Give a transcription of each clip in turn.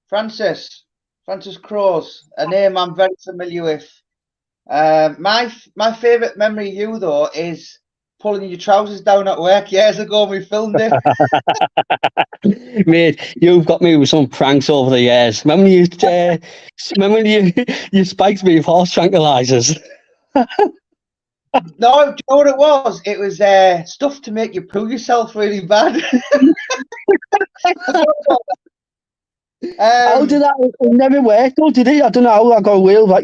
Francis Croes, a name I'm very familiar with. My favourite memory of you though is pulling your trousers down at work years ago. We filmed it. Mate, you've got me with some pranks over the years. Remember when you spiked me with horse tranquilizers? No, do you know what it was? It was stuff to make you poo yourself really bad. How did um, that? It never worked, though, did it? I don't know how I got away with that.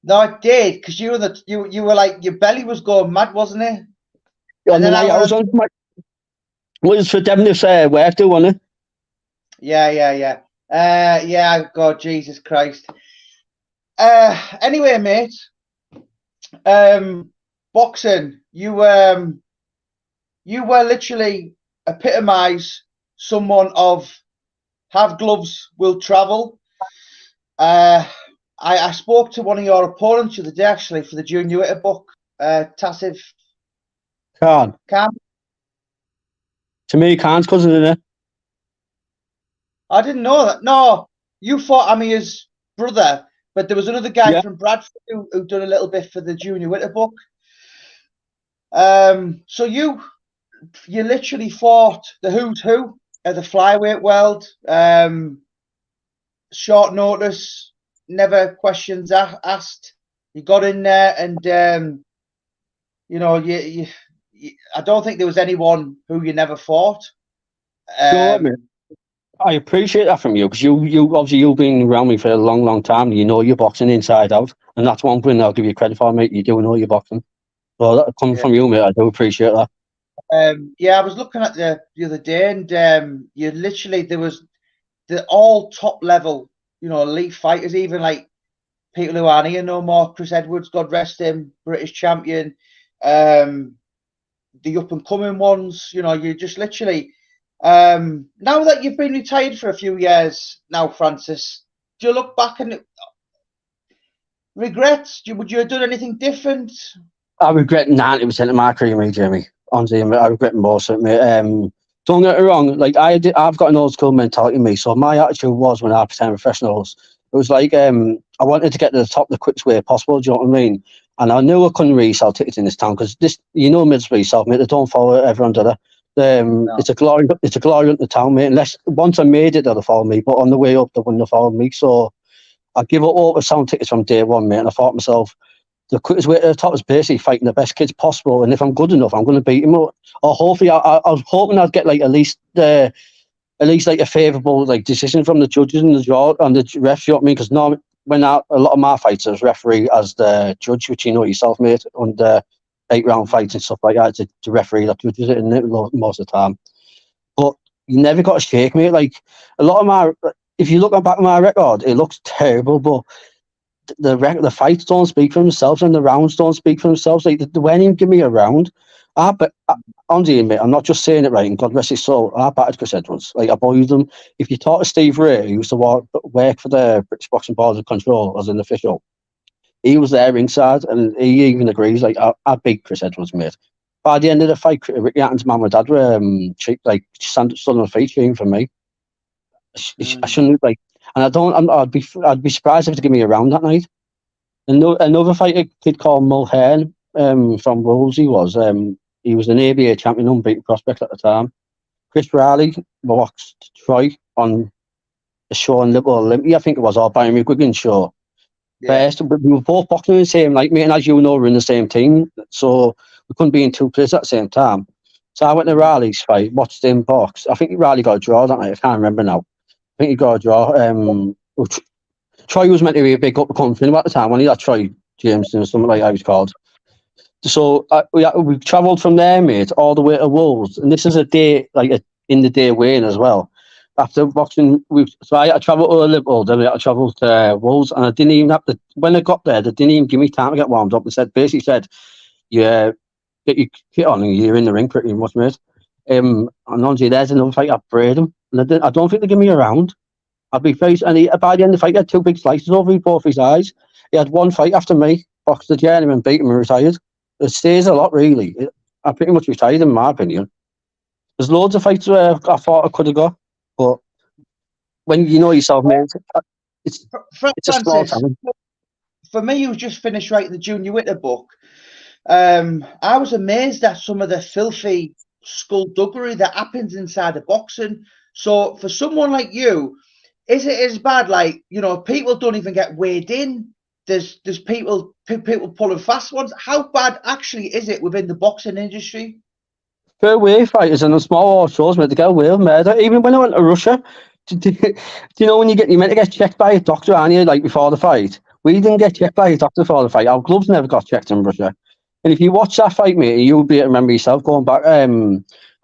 no, it did because you were like your belly was going mad, wasn't it? On And the then I night I was went, on, was for them this work, though, wasn't it? yeah. God, Jesus Christ. Anyway, mate. Boxing. You were literally epitomise someone of have gloves, will travel. I spoke to one of your opponents the other day actually for the Junior Witter book, Tassif Khan. Khan. To me, Khan's cousin, isn't it? I didn't know that. No, you fought Amir's brother, but there was another guy Yeah. from Bradford who done a little bit for the Junior Witter book. So you literally fought the who's who of the flyweight world. Short notice, never questions asked. You got in there, and I don't think there was anyone who you never fought. Sure, mate. I appreciate that from you because you obviously you've been around me for a long, long time. You know your boxing inside out, and that's one thing I'll give you credit for, mate. You do know your boxing. So that coming from you, mate, I do appreciate that. I was looking at the other day, and you literally there was the all top level, elite fighters, even like people who aren't here no more. Chris Edwards, God rest him, British champion. The up and coming ones, you just literally. Now that you've been retired for a few years now, Francis, do you look back and regrets? Would you have done anything different? I regret 90% of my career, mate, Jamie. Honestly, I regret most of it, mate. Don't get me wrong, like I've got an old school mentality, me. So my attitude was when I became professionals, it was like I wanted to get to the top the quickest way possible. Do you know what I mean? And I knew I couldn't really sell tickets in this town because Middlesbrough yourself, mate. They don't follow everyone, do they? No. It's a glory in the town, mate. Unless once I made it, they'll follow me. But on the way up, they wouldn't have followed me. So I give up all the sound tickets from day one, mate. And I thought to myself, the quickest way to the top is basically fighting the best kids possible. And if I'm good enough, I'm going to beat him. Or hopefully, I was hoping I'd get like at least like a favourable like decision from the judges and the draw and the refs. You know what I mean? Because normally when a lot of my fights as referee as the judge, which you know yourself, mate, on the 8-round fights and stuff like that, it's the referee that judges it, most of the time. But you never got to shake, mate. Like a lot of if you look back at my record, it looks terrible, but the fights don't speak for themselves and the rounds don't speak for themselves. Like they won't even give me a round. But honestly, mate, I'm not just saying it right. And God rest his soul, I battered Chris Edwards. Like I bullied him. If you talk to Steve Ray, who used to work for the British Boxing Board of Control as an official, he was there ringside, and he even agrees. Like I beat Chris Edwards, mate. By the end of the fight, Ricky Hatton's mum and dad were stood on the feet cheering for me. I shouldn't like, and I'd be surprised if they give me a round that night. Another fighter, kid called Mulhern, from Wolves. He was an ABA champion, unbeaten prospect at the time. Chris Riley boxed Troy on a show in Liverpool Olympia, I think it was, or Byron McGuigan's show. Yeah. First, we were both boxing in the same night, mate, and as you know, we're in the same team, so we couldn't be in two places at the same time. So I went to Riley's fight, watched him box. I think Riley got a draw that night. I can't remember now. I think he got a draw. Troy was meant to be a big up-and-coming film at the time, when he had Troy Jameson or something like that he was called. So we travelled from there, mate, all the way to Wolves, and this is a day in the day weighing as well. After boxing, I travelled to Liverpool, then I travelled to Wolves, and I didn't even have to. When I got there, they didn't even give me time to get warmed up. They basically said, "Yeah, get your kit on, and you're in the ring pretty much, mate." And honestly, there's another fight. I prayed him, and I don't think they give me a round. I'd be faced, and by the end of the fight, he had two big slices over both his eyes. He had one fight after me, boxed the journeyman, beat him, and retired. It stays a lot, really. I pretty much retired, in my opinion. There's loads of fights where I thought I could have got, but when you know yourself, mate, it's it's a small Francis, town. for me, who's just finished writing the Junior Witter book, I was amazed at some of the filthy skullduggery that happens inside the boxing. So for someone like you, is it as bad? Like, you know, people don't even get weighed in. There's people pulling fast ones. How bad actually is it within the boxing industry? Fair way fighters and the small shows, mate, they get away with murder. Even when I went to Russia, do you know when you're meant to get checked by a doctor, aren't you, like before the fight? We didn't get checked by a doctor before the fight. Our gloves never got checked in Russia. And if you watch that fight, mate, you'll be able to remember yourself going back.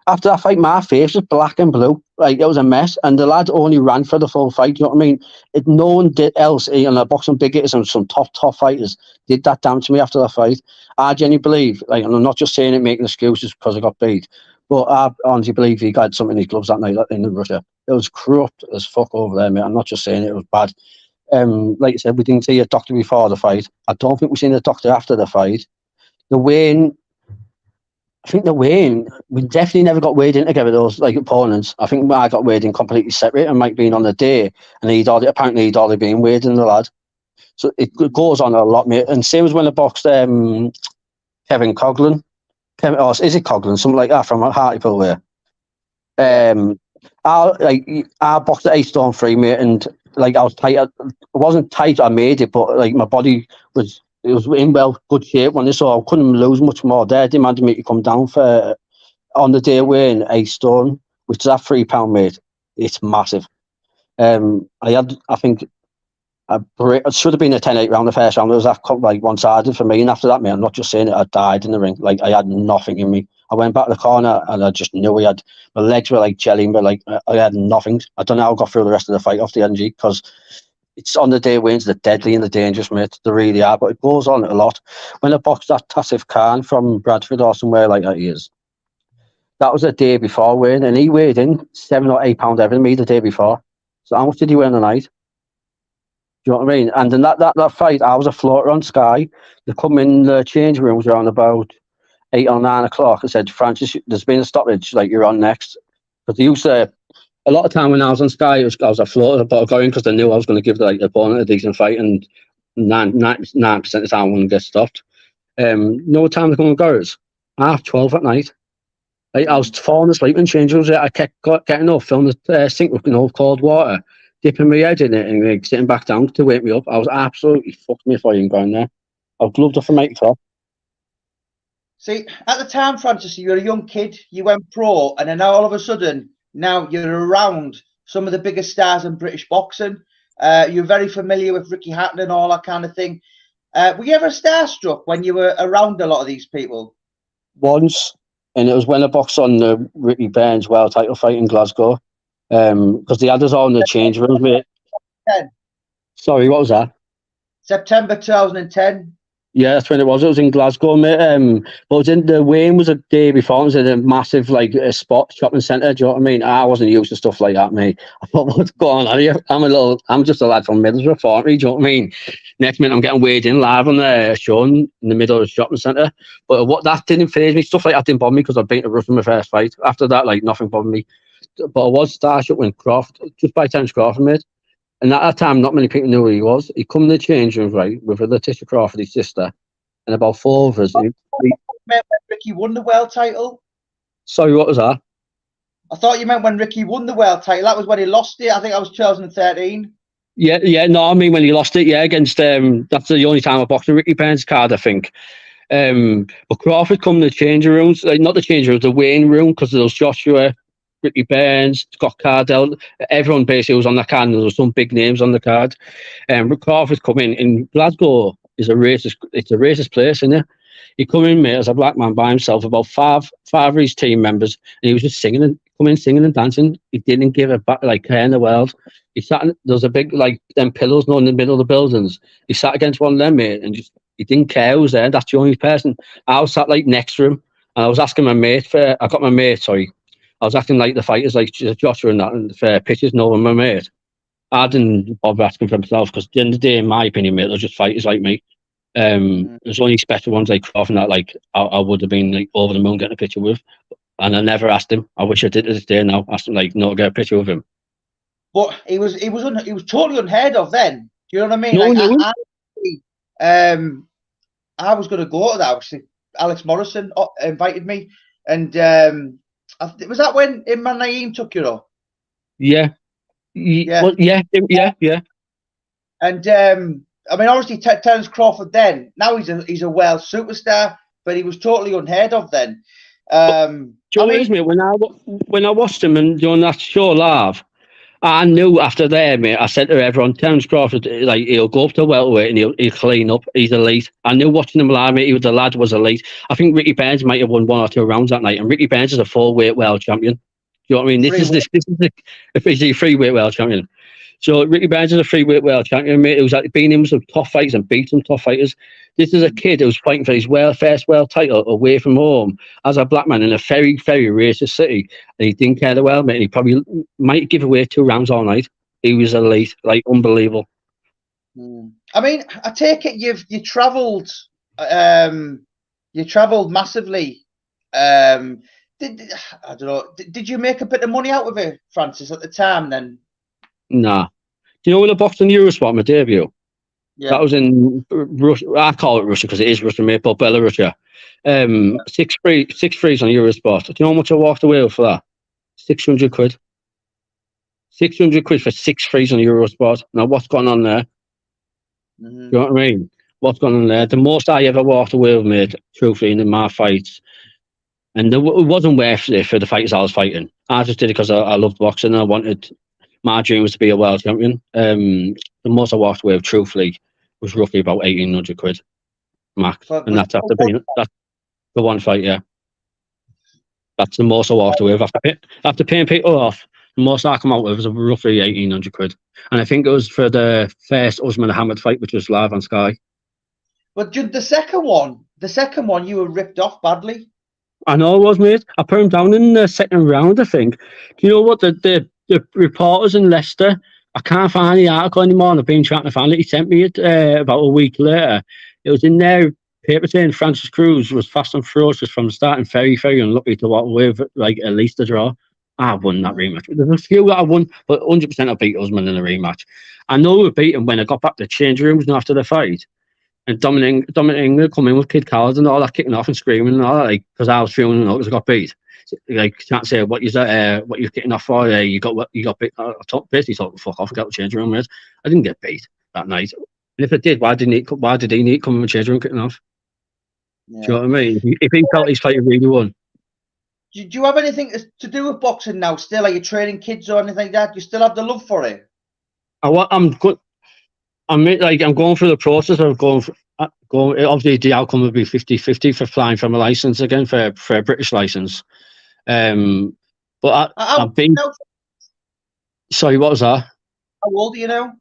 After that fight, my face was black and blue. Like, it was a mess. And the lad only ran for the full fight. You know what I mean? No one did else, in a boxing big hitters and some top fighters did that down to me after that fight. I genuinely believe, like, and I'm not just saying it making excuses because I got beat, but I honestly believe he got something in his gloves that night in Russia. It was corrupt as fuck over there, mate. I'm not just saying it was bad. Like I said, we didn't see a doctor before the fight. I don't think we've seen a doctor after the fight. The weighing, I think the weighing, we definitely never got weighed in together, those like opponents. I think I got weighed in completely separate, and Mike being on the day, and apparently he'd already been weighed in, the lad. So it goes on a lot, mate. And same as when I boxed Kevin Coughlin. Or is it Coughlin? Something like that from Hartlepool way. I boxed at 8 stone 3, mate, and like I was tight. It wasn't tight, I made it, but like my body was in good shape when this, so I couldn't lose much more there. Demanded me to come down for on the day weighing 8 stone, which is at £3, mate. It's massive. I think it should have been a 10-8 round the first round. It was that like one-sided for me, and after that, mate, I'm not just saying it, I died in the ring. Like, I had nothing in me. I went back to the corner and I just knew my legs were like jelly, but like I had nothing. I don't know how I got through the rest of the fight off the energy, because it's on the day wins, they're deadly and the dangerous, mate. They really are, but it goes on a lot. When I boxed that Tassif Khan from Bradford or somewhere like that, that was a day before weighing, and he weighed in £7 or £8 heavier than me the day before. So how much did he weigh in the night? Do you know what I mean? And then that fight, I was a floater on Sky. They come in the change rooms around about 8 or 9 o'clock and said, Francis, there's been a stoppage, like, you're on next. Because they used to, a lot of time when I was on Sky, I was a floater, but I got in because I knew I was going to give the opponent a decent fight, and 9% of the time I wouldn't get stopped. No time to come and go. 12:30 at night. I was falling asleep in change rooms. I kept getting up, filling the sink with cold water, dipping my head in it, and like, sitting back down to wake me up. I was absolutely fucked me if I didn't go in there. I was gloved up from 8 o'clock. See, at the time, Francis, you were a young kid, you went pro, and then all of a sudden, now you're around some of the biggest stars in British boxing. You're very familiar with Ricky Hatton and all that kind of thing. Were you ever starstruck when you were around a lot of these people? Once, and it was when I boxed on the Ricky Burns world title fight in Glasgow. Because the others all in the change rooms, mate. Sorry, what was that? September 2010. Yeah, that's when it was. It was in Glasgow, mate. But it was in the Wayne was a day before. It was in a massive spot shopping centre. Do you know what I mean? I wasn't used to stuff like that, mate. I thought, what's going on here? I'm just a lad from Middlesbrough, do you know what I mean? Next minute, I'm getting weighed in live on the show in the middle of the shopping centre. But what that didn't faze me. Stuff like that didn't bother me because I'd beaten a rough in my first fight. After that, like, nothing bothered me. But I was starstruck when Crawford, just by Terence Crawford, mate. And at that time, not many people knew who he was. He come in the change room, right, with Letitia Crawford, his sister, and about 4 of us. Ricky won the world title? Sorry, what was that? I thought you meant when Ricky won the world title. That was when he lost it. I think that was 2013. Yeah, no, I mean when he lost it, against, that's the only time I boxed a Ricky Burns card, I think. But Crawford come in the changing rooms, not the changing rooms, the weighing room, because there was Joshua, Ricky Burns, Scott Cardell, everyone basically was on the card, and there was some big names on the card. Crawford come in Glasgow is a racist place, isn't it? He come in, mate, as a black man by himself, about five of his team members, and he was just singing and dancing. He didn't give a care in the world. He sat there was a big them pillows in the middle of the buildings. He sat against one of them, mate, and he didn't care who was there. That's the only person. I was sat next to him, and I was asking my mate I was acting like the fighters, like Joshua and that, and for pitches, no, my mate. I didn't bother asking for himself, because at the end of the day, in my opinion, mate, they're just fighters like me. There's only special ones like Crawford that I would have been over the moon getting a picture with, and I never asked him. I wish I did to this day now. Asked him no to get a picture with him. but he was totally unheard of then. Do you know what I mean? No, Like no. I was going to go to that. Actually, Alex Morrison invited me, and was that when Imran Naeem took you up? Yeah. Yeah. Well, yeah. And I mean, obviously, Terence Crawford then. Now he's a Wales superstar, but he was totally unheard of then. Joe, mate, when I watched him and doing that show live, I knew after there, mate. I said to everyone, Terence Crawford, like he'll go up to welterweight and he'll clean up. He's elite. I knew watching him live, mate. The lad was elite. I think Ricky Burns might have won 1 or 2 rounds that night, and Ricky Burns is a 4-weight world champion. Do you know what I mean? This is a 3-weight world champion. So Ricky Burns is a 3-weight world champion, mate. It was like being in some tough fights and beat some tough fighters. This is a kid who's fighting for his first world title away from home as a black man in a very, very racist city. And he didn't care the world, mate. He probably might give away 2 rounds all night. He was elite, like unbelievable. I mean, I take it you travelled massively. I don't know. Did you make a bit of money out of it, Francis, at the time then? Nah. Do you know when I boxed in Eurosport, my debut? Yeah. That was in Russia. I call it Russia because it is Russia, mate, but Belarus, yeah. 6-3s on Eurosport. Do you know how much I walked away with for that? 600 quid. 600 quid for 6-3s on Eurosport. Now, what's going on there? Do you know what I mean? What's going on there? The most I ever walked away with, mate, truthfully, in my fights. And it wasn't worth it for the fighters I was fighting. I just did it because I loved boxing and I wanted... My dream was to be a world champion. The most I walked away with, truthfully, was roughly about 1,800 quid max. And that's that's the one fight, yeah. That's the most I walked away with. After paying people off, the most I come out with was roughly 1,800 quid. And I think it was for the first Usman Hamad fight, which was live on Sky. But the second one, you were ripped off badly. I know it was, mate. I put him down in the second round, I think. Do you know what? The reporters in Leicester, I can't find the article anymore, and I've been trying to find it. He sent me it about a week later. It was in their paper saying Francis Croes was fast and ferocious from the start and very, very unlucky to walk away with like at least a draw. I won that rematch. There's a few that I won, but 100% I beat Usman in the rematch. I know we beat him when I got back to the change rooms and after the fight. And Dominic England come in with Kid Collins and all that, kicking off and screaming and all that, like, because I was feeling because I got beat. Like, can't say what you're kicking off for. You got beat. I basically told him fuck off and got the change room. Mate. I didn't get beat that night. And if I did, why did he need to come in the change room kicking off? Yeah. Do you know what I mean? If he felt his fight really won. Do you have anything to do with boxing now? Still, are you training kids or anything like that? Do you still have the love for it? I'm good. I'm going through the process of going. Obviously, the outcome would be 50-50 for applying for my license again for a British license. But I've been. Sorry, what was that? How old are you now?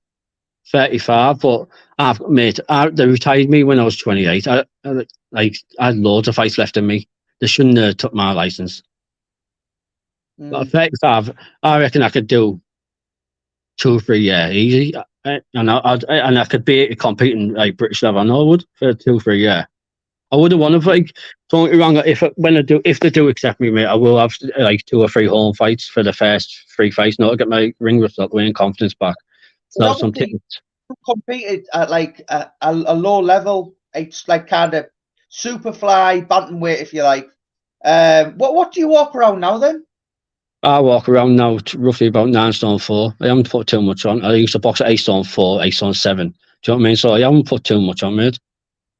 35. But they retired me when I was 28. I had loads of fights left in me. They shouldn't have took my license. But at 35, I reckon I could do 2 or 3 years easy. And I could be competing like British level. I know I would for 2 or 3 years. I wouldn't want to like. Don't get me wrong. If they do accept me, mate, I will have like 2 or 3 home fights for the first 3 fights. Not to get my ring rust out the way and confidence back. So well, some tickets. Competed at like a low level. It's like kind of superfly bantamweight, if you like. What do you walk around now then? I walk around now roughly about 9 stone 4. I haven't put too much on. I used to box at 8 stone 4, 8 stone 7. Do you know what I mean? So I haven't put too much on, mate.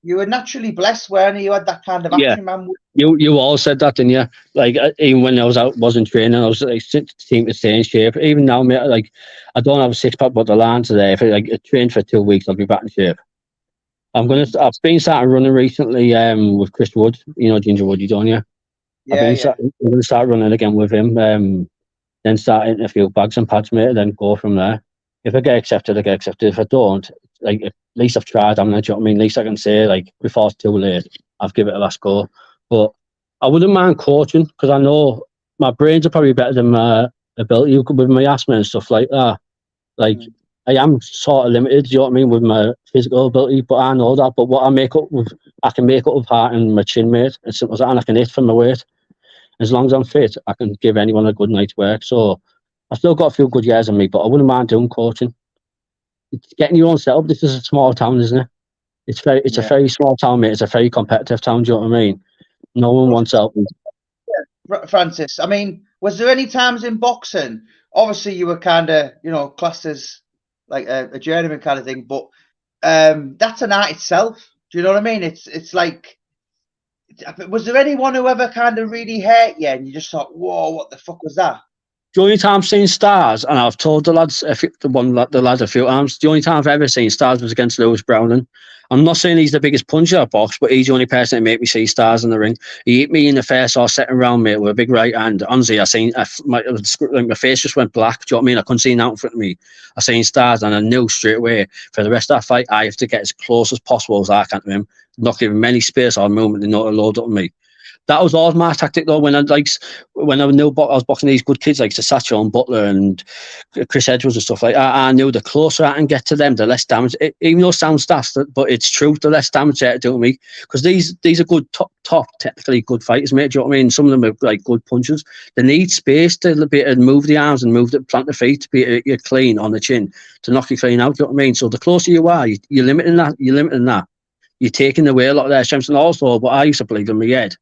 You were naturally blessed, weren't you? You had that kind of action, man. You all said that, didn't you? Like even when I wasn't training, I was like seemed to stay in shape. Even now, mate, like I don't have a 6-pack, but the line today. If I train for 2 weeks, I'll be back in shape. I've been starting running recently with Chris Wood. You know Ginger Wood, don't you? I'm going to start running again with him. Then start eating a few bags and pads, mate. And then go from there. If I get accepted, I get accepted. If I don't, like at least I've tried. Do you know what I mean? At least I can say like before it's too late, I've given it a last go. But I wouldn't mind coaching because I know my brains are probably better than my ability with my asthma and stuff like that. Like I am sort of limited. You know what I mean with my physical ability, but I know that. But what I can make up with heart and my chin, mate. It's simple as that, and I can hit from my weight. As long as I'm fit, I can give anyone a good night's work. So I still got a few good years on me, but I wouldn't mind doing coaching. It's getting your own setup. This is a small town, isn't it? It's a Yeah. very small town, mate. It's a very competitive town. Do you know what I mean? No one wants help. Francis, I mean, was there any times in boxing? Obviously, you were kind of, classed as like a journeyman kind of thing, but that's an art itself. Do you know what I mean? It's like, was there anyone who ever kind of really hurt you and you just thought, whoa, what the fuck was that? The only time I've seen stars, and I've told the lads, the lads a few times, the only time I've ever seen stars was against Lewis Browning. I'm not saying he's the biggest puncher at box, but he's the only person that made me see stars in the ring. He hit me in the first or second round, mate, with a big right hand. Honestly, my face just went black. Do you know what I mean? I couldn't see nothing in front of me. I seen stars, and I knew straight away for the rest of that fight, I have to get as close as possible as I can to him, not give him any space or movement, and not load up on me. That was always my tactic though. When I knew I was boxing these good kids like Satchel and Butler and Chris Edwards and stuff like that, I knew the closer I can get to them, the less damage. Even though it sounds daft, but it's true. The less damage they do to me, because these are good top technically good fighters, mate. Do you know what I mean? Some of them are like good punchers. They need space to be able to move the arms and plant the feet to be you're clean on the chin to knock you clean out. Do you know what I mean? So the closer you are, you're limiting that. You're taking away a lot of their strengths, and also what I used to believe in my head,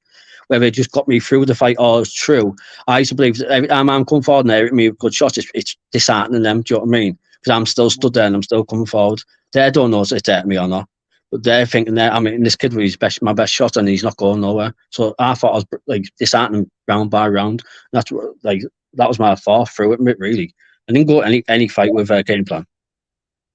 whether it just got me through the fight or it's true. I used to believe that every time I'm coming forward and they're hitting me with good shots, it's disheartening them. Do you know what I mean? Because I'm still stood there and I'm still coming forward. They don't know if it's hurting me or not, but they're thinking that this kid was my best shot and he's not going nowhere. So I thought I was like disheartening round by round. That's what, like, that was my thought through it, really. I didn't go any fight with a game plan.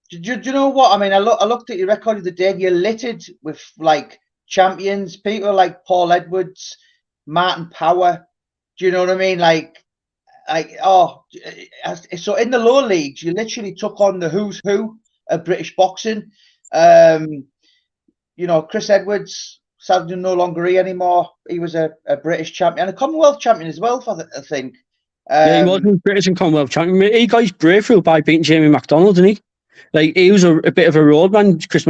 Do you know what I mean? I looked at your record of the day. You're littered with like champions, people like Paul Edwards, Martin Power. Do you know what I mean? So in the lower leagues, you literally took on the who's who of British boxing. Chris Edwards, sadly no longer here anymore. He was a British champion and a Commonwealth champion as well, I think. Yeah, he wasn't British and Commonwealth champion. He got his breakthrough by beating Jamie McDonald, didn't he? Like, he was a bit of a roadman, Chris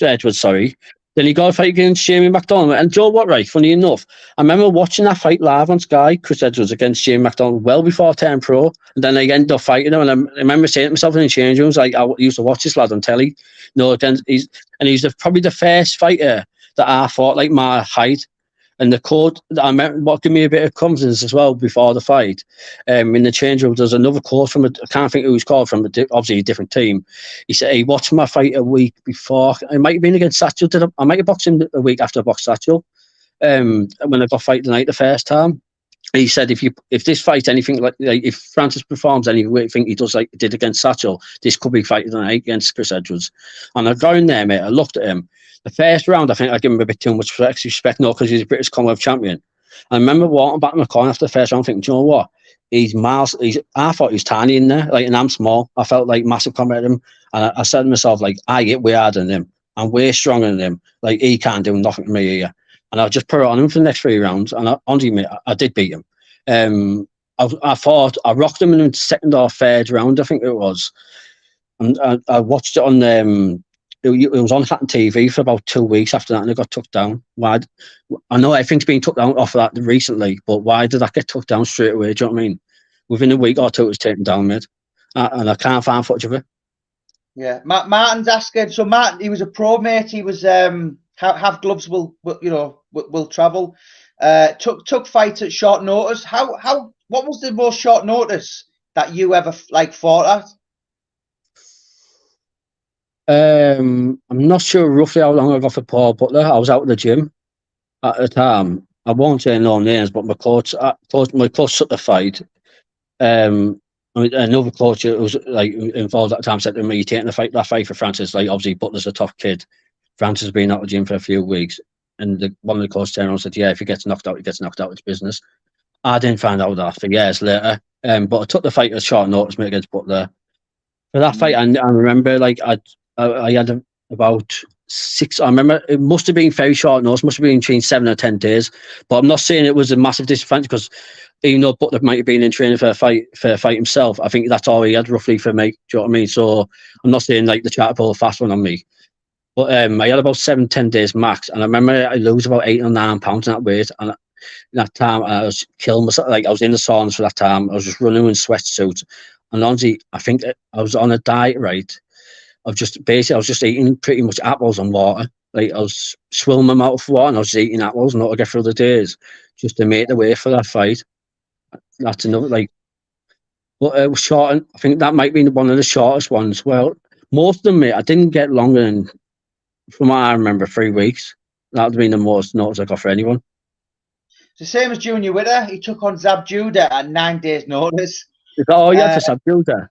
Edwards, sorry. Then he got a fight against Jamie McDonald. And Joe, what, right, funny enough, I remember watching that fight live on Sky, Chris Edwards against Jamie McDonald, well before turning pro. And then I ended up fighting him. And I remember saying to myself in the change rooms, like, I used to watch this lad on telly. He's probably the first fighter that I fought like my height. And the code that I remember, what gave me a bit of confidence as well before the fight, in the change room, there's another coach from I can't think who was called from, obviously a different team. He said, he watched my fight a week before. It might have been against Satchel. I might have boxed him a week after I boxed Satchel. When I got fight the night the first time. He said, if this fight anything like if Francis performs anything he does like he did against Satchel, this could be fight of the night against Chris Edwards. And I got in there, mate. I looked at him. The first round, I think I gave him a bit too much respect, no, because he's a British Commonwealth champion. I remember walking back in the corner after the first round, thinking, do you know what? I thought he was tiny in there, like, and I'm small. I felt like massive compared to him. And I said to myself, like, I get way harder than him. I'm way stronger than him. Like, he can't do nothing to me here. And I just put it on him for the next 3 rounds. And I did beat him. I thought I rocked him in the second or third round, I think it was. And I watched it on it was on Hatton TV for about 2 weeks after that, and it got took down. Why? I know everything's been took down off of that recently, but why did that get took down straight away? Do you know what I mean? Within a week or two, it was taken down, mate. And I can't find footage of it. Yeah, Martin's asking. So Martin, he was a pro, mate. He was have gloves will travel. Took fights at short notice. What was the most short notice that you ever fought at? I'm not sure roughly how long I got for Paul Butler. I was out at the gym at the time. I won't say no names, but my coach took the fight. Another coach who was like involved at the time said to me, "You're taking that fight for Francis." Like, obviously Butler's a tough kid. Francis has been out of the gym for a few weeks, and one of the coaches turned around and said, "Yeah, if he gets knocked out, he gets knocked out. It's business." I didn't find out that for years later. But I took the fight at short notice, mate, against Butler. For that fight, I remember like I had about 6. I remember it must have been very short notice. Must have been between 7 or 10 days. But I'm not saying it was a massive disadvantage, because even though Butler might have been in training for a fight himself, I think that's all he had roughly for me. Do you know what I mean? So I'm not saying like the chat pull a fast one on me. But I had about 7-10 days max, and I remember I lose about 8 or 9 pounds in that weight, and That time I was killing myself. Like I was in the saunas for that time. I was just running in sweatsuits. And honestly, I think I was on a diet, right? Of just basically, I was just eating pretty much apples and water. Like I was swilling my mouth with water and I was just eating apples and not to get through the days just to make the way for that fight. That's another, like, but it was short. I think that might be one of the shortest ones. Well, most of them, mate, I didn't get longer than, from what I remember, 3 weeks. That would have been the most notice I got for anyone. It's the same as Junior Witter. He took on Zab Judah at 9 days' notice. Oh, yeah, to Zab Judah.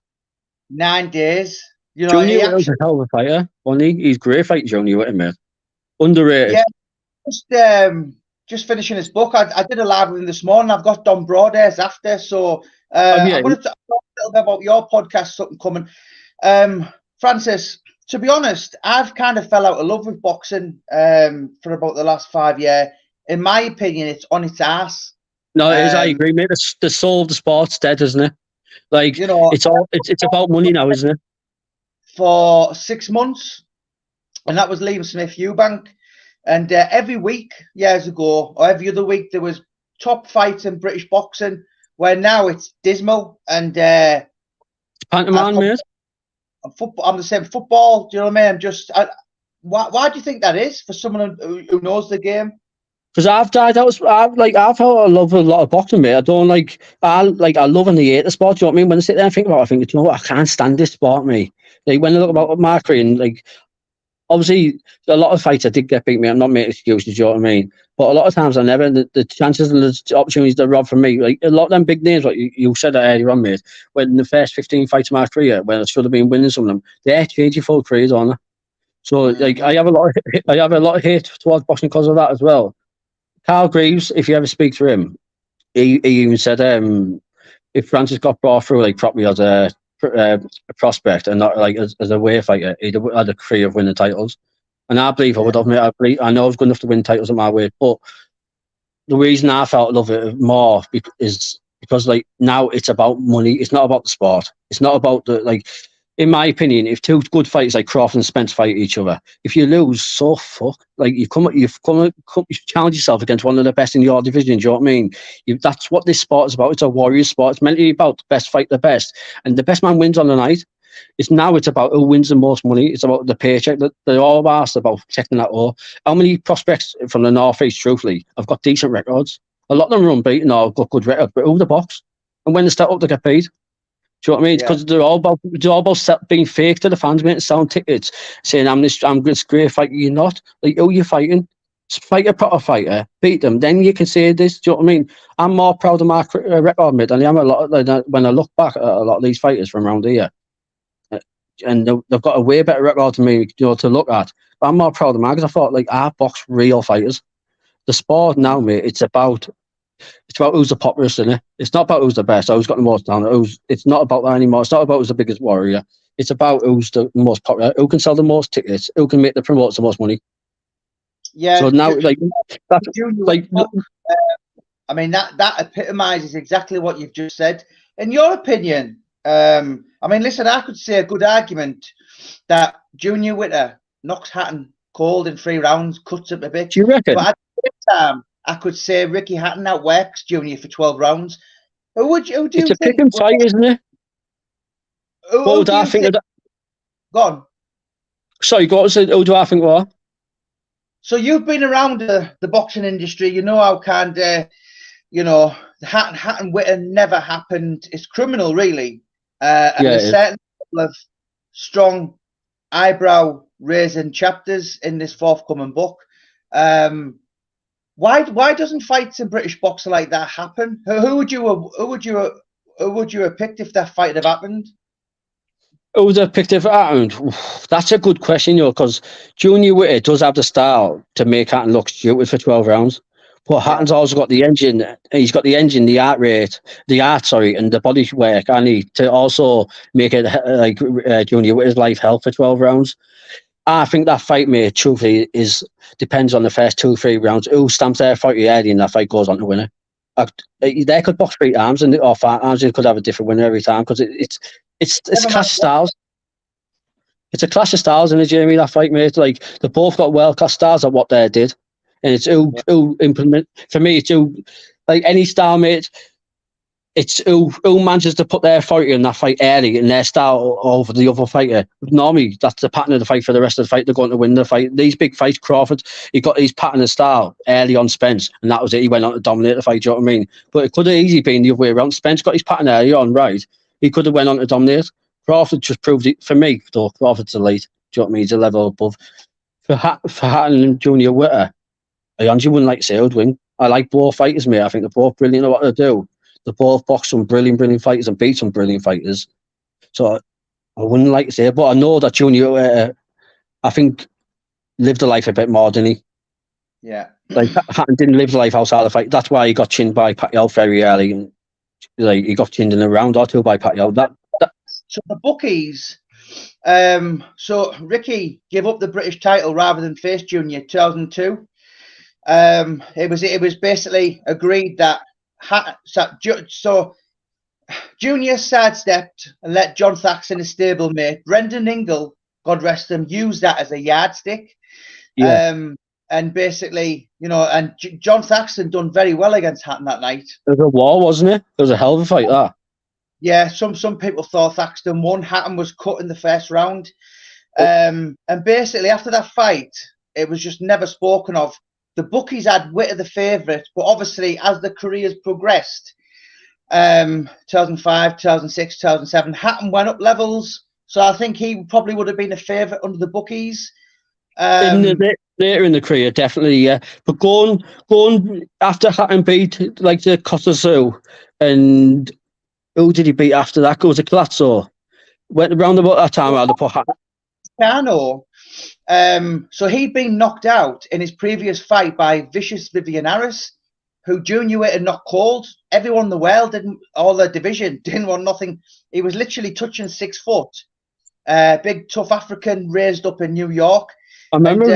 9 days. You know, Junior Witter was a hell of a fighter, wasn't he? He's a great fighter, Junior Witter, mate. Underrated. Yeah, just finishing his book. I did a live with him this morning. I've got Don Broadairs after, so I'm going to talk a little bit about your podcast, something coming. Francis, to be honest, I've kind of fell out of love with boxing for about the last 5 years. In my opinion, it's on its ass. No, it is. I agree, mate. The soul of the sport's dead, isn't it? Like, you know, it's about money now, isn't it? For 6 months, and that was Liam Smith Eubank. And every week, years ago, or every other week, there was top fights in British boxing, where now it's dismal. And pantomime, mate. I'm the same football. Do you know what I mean? Why do you think that is for someone who knows the game? Because I've felt I love a lot of boxing, mate. I love and hate the sport. Do you know what I mean? When I sit there and think about it, I think, you know what, I can't stand this sport, mate. Like when I look about Markery and like, obviously a lot of fights I did get beat, me. I'm not making excuses, do you know what I mean? But a lot of times I never, the chances and the opportunities they're robbed from me, like a lot of them big names, like you said that earlier on, mate, when the first 15 fights of my career, when I should have been winning some of them, they're changing full careers on it. So like I have a lot of hate towards boxing because of that as well. Carl Greaves, if you ever speak to him, he even said if Francis got brought through like properly as a prospect and not like as a way fighter, he'd have had a career of winning titles. And I believe I would have. I know I was good enough to win titles at my weight, but the reason I felt love it more is because like now it's about money. It's not about the sport. It's not about the like. In my opinion, if two good fighters like Crawford and Spence fight each other, if you lose, so fuck. Like you challenge yourself against one of the best in your division. Do you know what I mean? That's what this sport is about. It's a warrior sport. It's meant to be about the best fight the best, and the best man wins on the night. It's about who wins the most money. It's about the paycheck. That they're all asked about checking that all. How many prospects from the North East, truthfully, have got decent records? A lot of them are unbeaten or got good records, but who the box? And when they step up, they get paid. Do you know what I mean? Because they're all about being fake to the fans, mate, selling tickets, saying I'm this great fighter. You're not. Like, who you fighting? Fight a proper fighter, beat them, then you can say this. Do you know what I mean? I'm more proud of my record, mate, than I am a lot. When I look back at a lot of these fighters from around here, and they've got a way better record than me, you know, to look at. But I'm more proud of mine because I thought, like, I box real fighters. The sport now, mate, it's about who's the popularist in it. It's not about who's the best or who's got the most talent. It's not about that anymore. It's not about who's the biggest warrior. It's about who's the most popular, who can sell the most tickets, who can make the promoters the most money. Yeah. So now, I mean, that epitomizes exactly what you've just said. In your opinion, I mean, listen, I could say a good argument that Junior Witter knocks Hatton cold in 3 rounds, cuts him a bit. Do you reckon? But at the same time, I could say Ricky Hatton outworks Junior for 12 rounds. Who do you think? It's a pick and fight, isn't it? Who do I think of that? Go on. Sorry, who do I think what? So you've been around the boxing industry. You know how kind of, you know, the Hatton Witter never happened. It's criminal, really. And there's certain couple of strong eyebrow-raising chapters in this forthcoming book. Why doesn't fights in British boxing like that happen? Who would you have picked if that fight had happened? Who would have picked if it happened? That's a good question, you know, because Junior Witter does have the style to make Hatton look stupid for 12 rounds. But Hatton's also got the engine. He's got the engine, the art, and the body work, and to also make it like Junior Witter's life hell for 12 rounds. I think that fight, mate, truthfully, depends on the first 2-3 rounds. Who stamps their fight early and that fight goes on to win it. They could box 3 arms or 5 arms. They could have a different winner every time because it's clash of styles. It's a clash of styles in the Jamie, that fight, mate. Like, they both got world-class styles at what they did. and it's who implement. For me, it's who, like any style, mate. It's who manages to put their fighter in that fight early and their style over the other fighter. Normally, that's the pattern of the fight for the rest of the fight. They're going to win the fight. These big fights, Crawford, he got his pattern of style early on Spence, and that was it. He went on to dominate the fight, do you know what I mean? But it could have easily been the other way around. Spence got his pattern early on, right? He could have went on to dominate. Crawford just proved it, for me, though, Crawford's elite. Do you know what I mean? He's a level above. For Hatton and Junior Witter, I honestly wouldn't like to say I would win. I like both fighters, mate. I think they're both brilliant at what they do. They both box some brilliant fighters and beat some brilliant fighters. So I wouldn't like to say it, but I know that Junior, I think, lived a life a bit more, didn't he? Yeah. Like, Hatton didn't live the life outside the fight. That's why he got chinned by Pacquiao very early. And, like, he got chinned in a round or two by Pacquiao. So the bookies, so Ricky gave up the British title rather than face Junior 2002. It was basically agreed that so Junior sidestepped and let John Thaxton, his stablemate, Brendan Ingle, God rest him, use that as a yardstick. Yeah. And basically, and John Thaxton done very well against Hatton that night. It was a war, wasn't it? It was a hell of a fight, that. Yeah, some people thought Thaxton won. Hatton was cut in the first round. And basically, after that fight, it was just never spoken of. The bookies had Witter the favourite, but obviously, as the careers progressed, 2005, 2006, 2007, Hatton went up levels. So I think he probably would have been a favourite under the bookies. Later in the career, definitely, yeah. But going after Hatton beat like the Cotasu, and who did he beat after that? Was it Collazo? Went around about that time. I'd put Hatton. Cano. So he'd been knocked out in his previous fight by Vicious Vivian Harris, who Junior had not called. Everyone in the world all the division didn't want nothing. He was literally touching 6 foot. Big tough African raised up in New York. I remember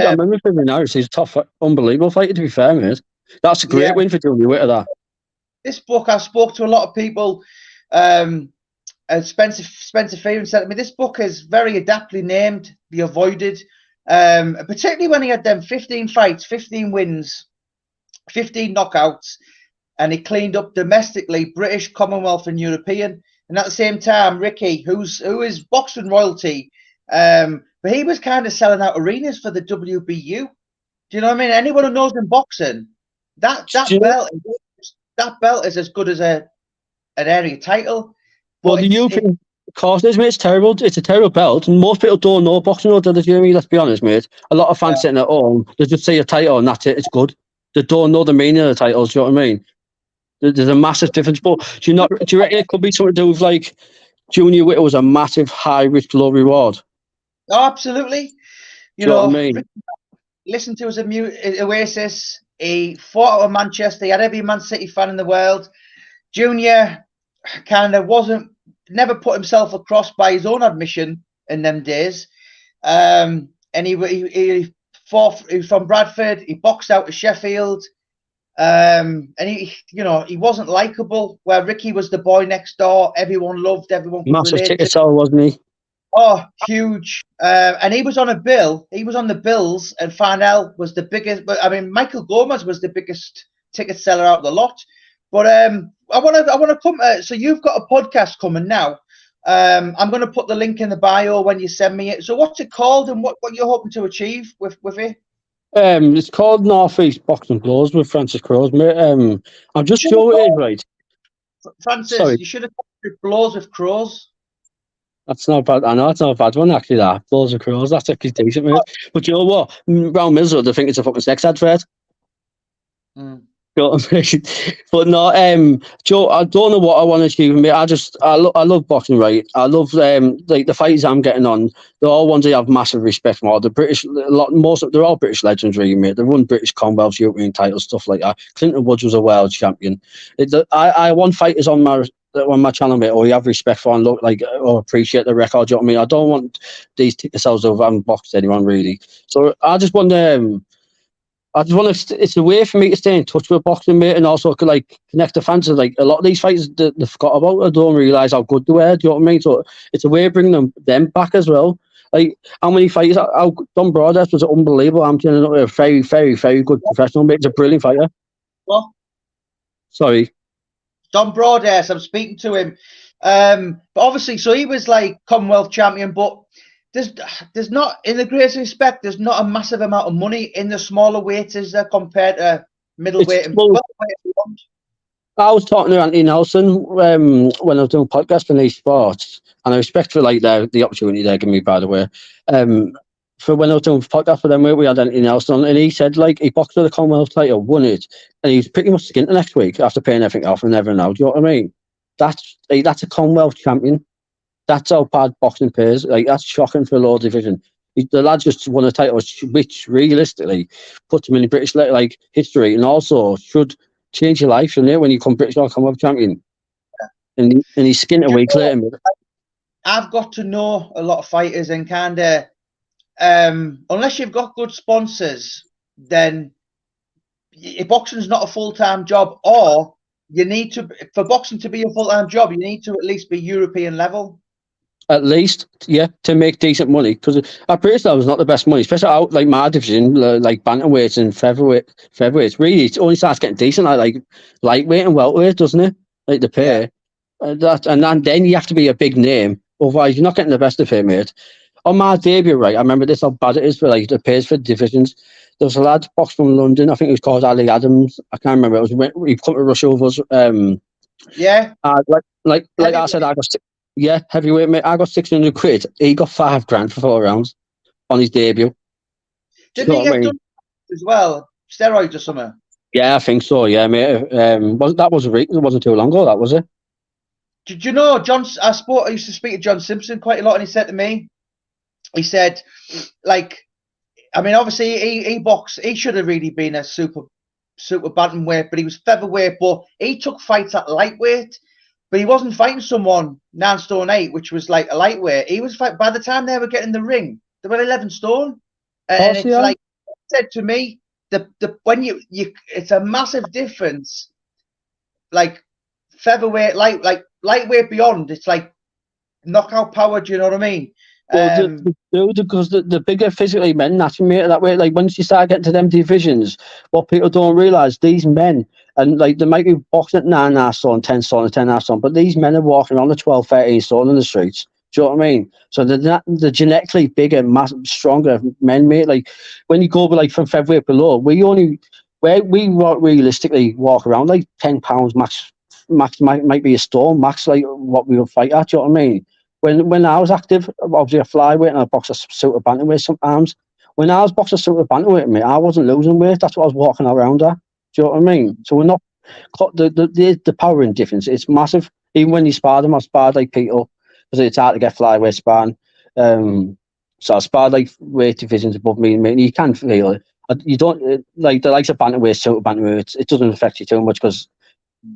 Vivian Harris. He's a tough, unbelievable fighter, to be fair, mate. That's a great win for Junior Witter, that. This book, I spoke to a lot of people. Spencer Fearon said to me, this book is very adaptly named, The Avoided. Particularly when he had them 15 fights, 15 wins, 15 knockouts, and he cleaned up domestically, British, Commonwealth, and European. And at the same time, Ricky, who is boxing royalty, but he was kind of selling out arenas for the WBU. Do you know what I mean? Anyone who knows in boxing, that belt is as good as an area title. Well, the European course is, mate, it's terrible. It's a terrible belt, and most people don't know boxing or do they, Jeremy? Let's be honest, mate. A lot of fans sitting at home, they just say a title and that's it, it's good. They don't know the meaning of the titles, do you know what I mean? There's a massive difference. But do you reckon it could be something to do with, like, Junior Witter was a massive high risk, low reward? Oh, absolutely. You know what I mean? Listen to his Oasis. He fought out of Manchester. He had every Man City fan in the world. Junior kind of never put himself across by his own admission in them days. And he fought. He was from Bradford. He boxed out of Sheffield. And he wasn't likable. Where Ricky was the boy next door. Everyone loved. Everyone could massive relate ticket seller, wasn't he? Oh, huge. And he was on a bill. He was on the bills, and Farnell was the biggest. But I mean, Michael Gomez was the biggest ticket seller out of the lot. But I want to come. So you've got a podcast coming now. I'm going to put the link in the bio when you send me it. So what's it called, and what you're hoping to achieve with it? It's called North East Boxing Blows with Francis Croes, mate. I'm just sure it is, right. Francis, sorry. You should have called it Blows with Croes. That's not bad. I know it's not a bad one, actually, that. Blows with Croes, that's actually decent, mate. But you know what? Round Middlesbrough, they think it's a fucking sex advert. You know what I mean? But no, Joe, I don't know what I want to achieve, mate. I love boxing, right? I love like the fights I'm getting on. They're all ones I have massive respect for. The British, they're all British legends, really, mate. They won British Commonwealth, European titles, stuff like that. Clinton Woods was a world champion. I want fighters on my channel, mate, or you have respect for and look like or appreciate the record. You know what I mean? I don't want these ticket sales who haven't boxed anyone, really. So I just want it's a way for me to stay in touch with boxing, mate, and also like connect to fans. Like a lot of these fights they forgot about. I don't realise how good they were. Do you know what I mean? So it's a way of bringing them back as well. Like, how many fighters? Don Broadus was unbelievable. I'm telling you, a very, very, very good professional, mate. He's a brilliant fighter. Well, Sorry. Don Broadus, I'm speaking to him. But obviously, so he was like Commonwealth champion, but there's not, in the greatest respect, there's not a massive amount of money in the smaller weights, is there, compared to middleweight and welterweight and beyond? I was talking to Anthony Nelson when I was doing podcast for Nice Sports, and I respect for like the opportunity they're giving me, by the way. For when I was doing podcast for them, we had Anthony Nelson, and he said like he boxed for the Commonwealth title, won it, and he's pretty much skin the next week after paying everything off and never know. Do you know what I mean? That's a Commonwealth champion. That's how bad boxing pays. Like, that's shocking for a lower division. The lad just won a title, which realistically puts him in British like history, and also should change your life, shouldn't it? When you become British or Commonwealth champion, and he's skinned a week later. I've got to know a lot of fighters, and kind of unless you've got good sponsors, then boxing's not a full-time job, or you need to, for boxing to be a full-time job, you need to at least be European level. At least, yeah, to make decent money, because our British level is not the best money, especially out like my division, like bantamweights and featherweights. Really, it only starts getting decent like lightweight and welterweight, doesn't it? Like the pay, and then you have to be a big name, otherwise you're not getting the best of it, mate. On my debut, right, I remember this how bad it is for like the pays for divisions. There was a lad boxed from London, I think he was called Ali Adams. I can't remember. It was he come to rush over us. Like I said, I got. Yeah, heavyweight, mate. I got 600 quid. He got $5,000 for 4 rounds on his debut. Did he get done as well? Steroids or something? Yeah, I think so. Yeah, mate. It wasn't too long ago. That was it. Did you know John? I used to speak to John Simpson quite a lot, and he said to me, he said, like, I mean, obviously he boxed. He should have really been a super bantamweight, but he was featherweight. But he took fights at lightweight. But he wasn't fighting someone 9 stone 8, which was like a lightweight. He was by the time they were getting in the ring, they were 11 stone. And it's like said to me, when you it's a massive difference. Like featherweight, lightweight beyond, it's like knockout power. Do you know what I mean? Well, because the bigger physically men naturally that way. Like once you start getting to them divisions, what people don't realise, these men, and like they might be boxing at 9.5 stone, 10 stone, 10.5 stone, but these men are walking on the 12, 13 stone in the streets. Do you know what I mean? So the genetically bigger, stronger men, mate. Like when you go like from featherweight below, we realistically walk around like £10 max might be a stone max, like what we would fight at. Do you know what I mean? When I was active, obviously a flyweight and I boxed a super bantamweight sometimes. When I was boxing a super bantamweight, mate, I wasn't losing weight. That's what I was walking around at. Do you know what I mean? So we're not the power in difference. It's massive. Even when you spar them, I sparred like people because it's hard to get flyweight sparring. So I sparred like weight divisions above me, mate. And you can feel it. You don't like the likes of bantamweight, super bantamweight. It doesn't affect you too much because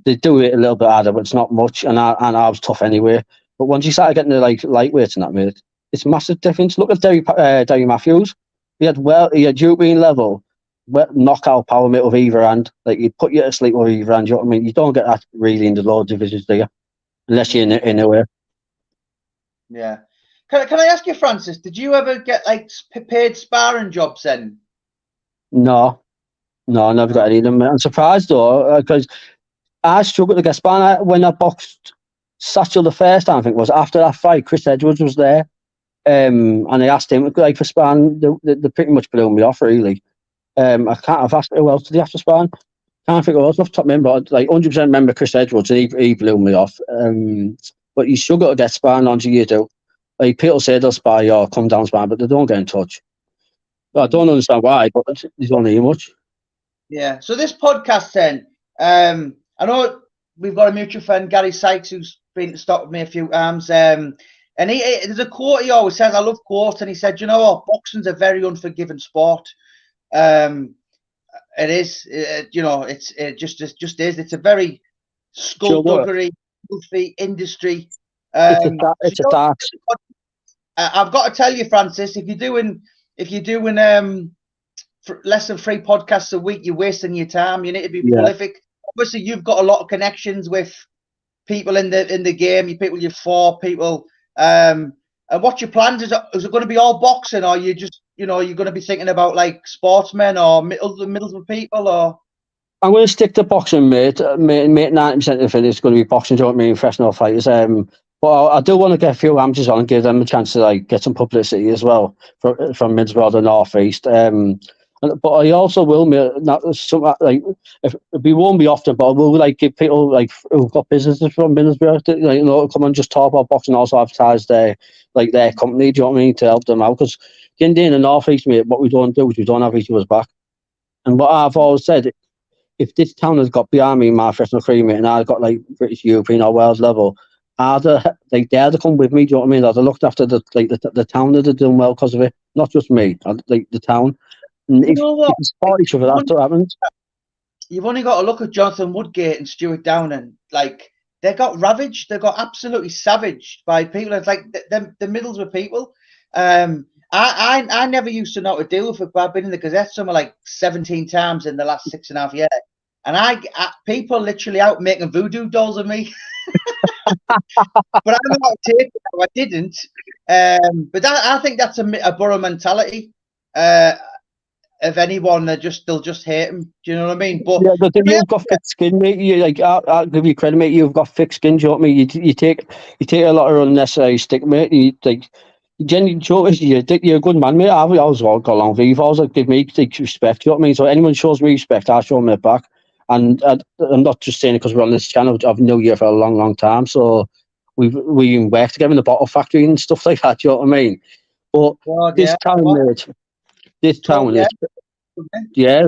they do it a little bit harder, but it's not much. And I was tough anyway. But once you start getting to like lightweights and that, mate, it's massive difference. Look at Derry Matthews. He had European level knockout power, mate, with either hand. Like he'd put you to sleep with either hand. You know what I mean? You don't get that really in the lower divisions, do you? Unless you're in a way. Yeah. Can I ask you, Francis? Did you ever get like paid sparring jobs then? No, I never got any of them. I'm surprised though, because I struggled to get sparring when I boxed Satchel the first time. I think it was after that fight. Chris Edwards was there, and I asked him like for sparring. They pretty much blew me off really. I've asked who else did he have to sparring. Can't think of who else off the top of my head, but like 100% remember Chris Edwards, and he blew me off. But you struggle to get sparring onto you do. Like people say they'll spar you or come down sparring, but they don't get in touch. Well, I don't understand why, but they don't need much. Yeah. So this podcast then, I know we've got a mutual friend, Gary Sykes, who's been to stop with me a few times. And there's a quote he always says. I love quotes, and he said, "You know what? Boxing's a very unforgiving sport. It is. It just is. It's a very skullduggery, filthy industry. It's a dark. I've got to tell you, Francis, if you're doing less than 3 podcasts a week, you're wasting your time. You need to be prolific. Obviously, you've got a lot of connections with people in the game. You people you've fought, people. And what's your plans? Is it going to be all boxing, or you just, you're going to be thinking about like sportsmen or Middlesbrough people, or? I'm going to stick to boxing, mate. Mate, 90% of it is going to be boxing. Do you know what I mean? Professional fighters. But I do want to get a few amateurs on and give them a chance to like get some publicity as well from Middlesbrough, the North East. But I also will, mate. Not some like if we won't be often, but I will like give people like who've got businesses from Middlesbrough, to, like, come and just talk about boxing, also advertise their company. Do you know what I mean? To help them out, because in the North East, mate, what we don't do is we don't have each other's back. And what I've always said, if this town has got behind me in my professional career, mate, and I've got like British, European, or world level, they're to come with me. Do you know what I mean? I'd have looked after the town that are doing well because of it, not just me. Like the town. And You know what? if we support each other, that's what happens. You've only got to look at Jonathan Woodgate and Stuart Downing. Like, they got ravaged. They got absolutely savaged by people. It's like the Middlesbrough people. I never used to know how to deal with it, but I've been in the Gazette somewhere like 17 times in the last 6.5 years. And I people literally out making voodoo dolls of me. But I know how to take it. I didn't. But I think that's a Borough mentality. Of anyone, they'll just hate him. Do you know what I mean? But yeah, you've got thick skin, mate. You like, I'll give you credit, mate. You've got thick skin. Do you know what I mean? You take a lot of unnecessary stick, mate. You like. Jenny, you're a good man, mate. I've always got along with you. You've always give me respect. You know what I mean? So anyone shows me respect, I show them it back. And I'm not just saying it because we're on this channel. I've known you for a long, long time. So we work together in the bottle factory and stuff like that. Do you know what I mean? But God, this town, mate, it's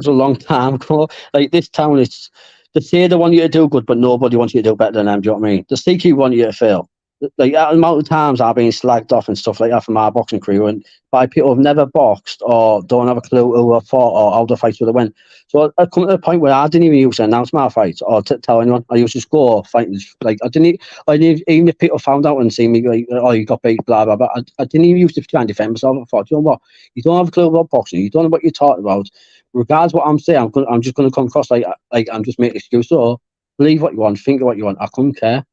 a long time ago. Like this town, they say they want you to do good, but nobody wants you to do better than them. Do you know what I mean? They secretly want you to fail. Like the amount of times I've been slagged off and stuff like that from my boxing career, and by people who've never boxed or don't have a clue who I fought or how the fights would have went. So I come to the point where I didn't even used to announce my fights or tell anyone. I used to score fighting. Like I didn't even if people found out and see me like, oh, you got beat, blah blah blah. I didn't even used to try and defend myself. I thought, you know what? You don't have a clue about boxing. You don't know what you're talking about. Regardless what I'm saying, I'm just going to come across like I'm just making excuses. So believe what you want, think of what you want. I couldn't care.